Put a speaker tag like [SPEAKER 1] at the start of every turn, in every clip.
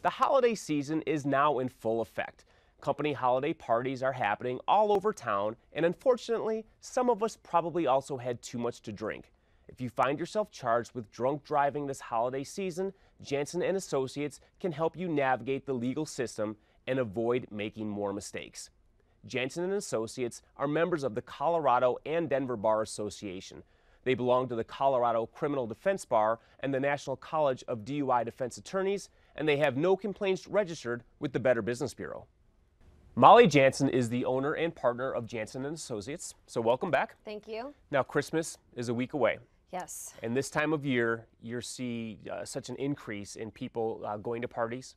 [SPEAKER 1] The holiday season is now in full effect. Company holiday parties are happening all over town, and unfortunately, some of us probably also had too much to drink. If you find yourself charged with drunk driving this holiday season, Jansen and Associates can help you navigate the legal system and avoid making more mistakes. Jansen and Associates are members of the Colorado and Denver Bar Association. They belong to the Colorado Criminal Defense Bar and the National College of DUI Defense Attorneys, and they have no complaints registered with the Better Business Bureau. Molly Jansen is the owner and partner of Jansen and Associates. So welcome back.
[SPEAKER 2] Thank you.
[SPEAKER 1] Now Christmas is a week away.
[SPEAKER 2] Yes.
[SPEAKER 1] And this time of year, you see such an increase in people going to parties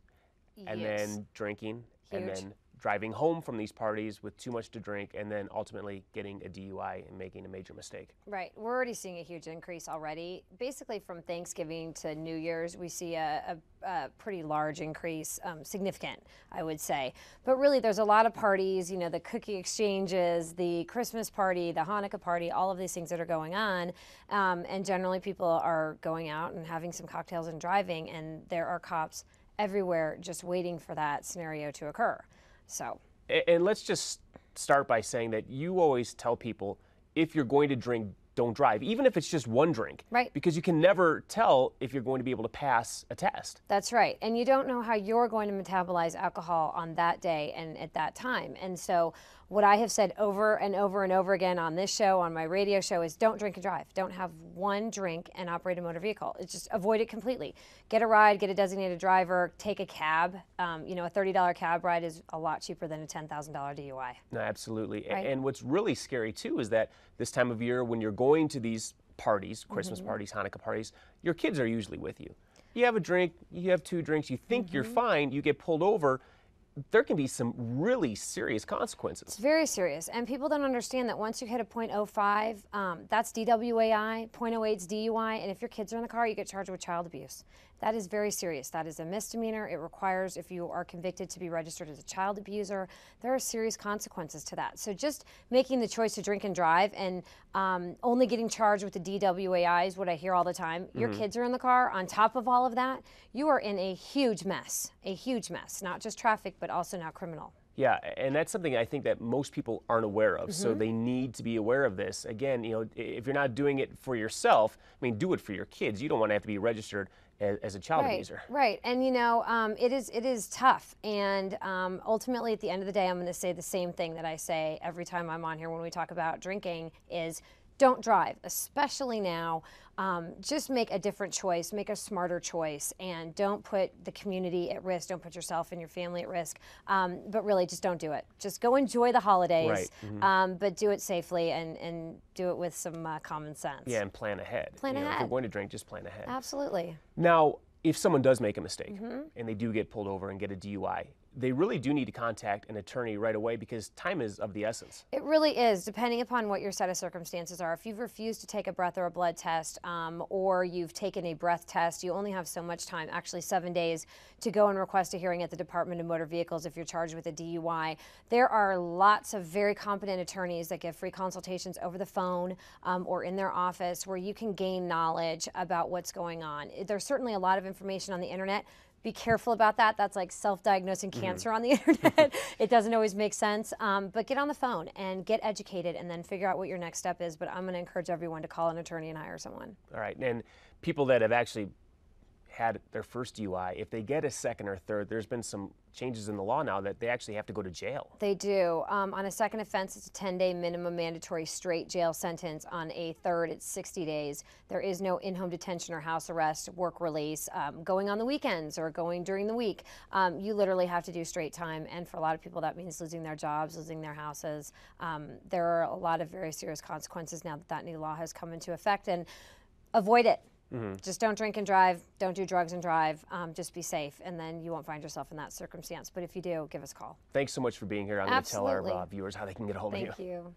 [SPEAKER 1] and then drinking and then driving home from these parties with too much to drink and then ultimately getting a DUI and making a major mistake.
[SPEAKER 2] Right. We're already seeing a huge increase already. Basically from Thanksgiving to New Year's, we see a pretty large increase, significant, I would say. But really there's a lot of parties, you know, the cookie exchanges, the Christmas party, the Hanukkah party, all of these things that are going on. And generally people are going out and having some cocktails and driving, and there are cops everywhere just waiting for that scenario to occur. So,
[SPEAKER 1] and let's just start by saying that you always tell people, if you're going to drink, don't drive, even if it's just one drink.
[SPEAKER 2] Right.
[SPEAKER 1] Because you can never tell if you're going to be able to pass a test.
[SPEAKER 2] That's right. And you don't know how you're going to metabolize alcohol on that day and at that time. And so what I have said over and over and over again on this show, on my radio show, is don't drink and drive. Don't have one drink and operate a motor vehicle. It's just avoid it completely. Get a ride, get a designated driver, take a cab. You know, a $30 cab ride is a lot cheaper than a $10,000 DUI.
[SPEAKER 1] No, absolutely.
[SPEAKER 2] Right?
[SPEAKER 1] And what's really scary too is that this time of year when you're going to these parties, Christmas parties, Hanukkah parties, your kids are usually with you. You have a drink, you have two drinks, you think you're fine, you get pulled over. There can be some really serious consequences.
[SPEAKER 2] It's very serious, and people don't understand that once you hit a .05, that's DWAI, .08 is DUI, and if your kids are in the car, you get charged with child abuse. That is very serious. That is a misdemeanor. It requires, if you are convicted, to be registered as a child abuser. There are serious consequences to that. So just making the choice to drink and drive and only getting charged with the DWAI is what I hear all the time. Your kids are in the car. On top of all of that, you are in a huge mess, not just traffic, but also now criminal.
[SPEAKER 1] Yeah, and that's something I think that most people aren't aware of, so they need to be aware of this. Again, you know, if you're not doing it for yourself, I mean, do it for your kids. You don't want to have to be registered as a child abuser.
[SPEAKER 2] Right, and you know, it is tough, and ultimately at the end of the day, I'm going to say the same thing that I say every time I'm on here when we talk about drinking is, don't drive, especially now. Just make a different choice, make a smarter choice, and don't put the community at risk, don't put yourself and your family at risk, but really just don't do it. Just go enjoy the holidays, but do it safely and do it with some common sense.
[SPEAKER 1] Yeah, and plan ahead.
[SPEAKER 2] Plan ahead.
[SPEAKER 1] If you're going to drink, just plan ahead.
[SPEAKER 2] Absolutely.
[SPEAKER 1] Now, if someone does make a mistake and they do get pulled over and get a DUI, they really do need to contact an attorney right away because time is of the essence.
[SPEAKER 2] It really is, depending upon what your set of circumstances are. If you've refused to take a breath or a blood test, or you've taken a breath test, you only have so much time, actually 7 days, to go and request a hearing at the Department of Motor Vehicles if you're charged with a DUI. There are lots of very competent attorneys that give free consultations over the phone or in their office where you can gain knowledge about what's going on. There's certainly a lot of information on the internet. Be careful about that. That's like self-diagnosing cancer on the internet. It doesn't always make sense, but get on the phone and get educated and then figure out what your next step is. But I'm going to encourage everyone to call an attorney and hire someone.
[SPEAKER 1] All right, and people that have actually had their first DUI, if they get a second or third, there's been some changes in the law now that they actually have to go to jail.
[SPEAKER 2] They do. On a second offense, it's a 10-day minimum mandatory straight jail sentence. On a third, it's 60 days. There is no in-home detention or house arrest, work release, going on the weekends or going during the week. You literally have to do straight time, and for a lot of people, that means losing their jobs, losing their houses. There are a lot of very serious consequences now that that new law has come into effect, and avoid it. Just don't drink and drive, don't do drugs and drive, just be safe, and then you won't find yourself in that circumstance. But if you do, give us a call.
[SPEAKER 1] Thanks so much for being here. I'm going to tell our viewers how they can get a hold of you.
[SPEAKER 2] Thank you.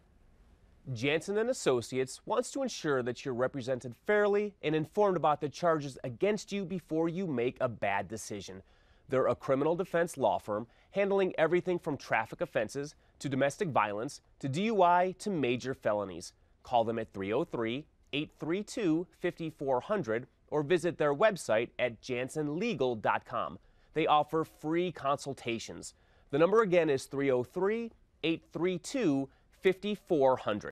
[SPEAKER 1] Jansen and Associates wants to ensure that you're represented fairly and informed about the charges against you before you make a bad decision. They're a criminal defense law firm handling everything from traffic offenses to domestic violence to DUI to major felonies. Call them at 303-832-5400 or visit their website at jansenlegal.com. They offer free consultations. The number again is 303-832-5400.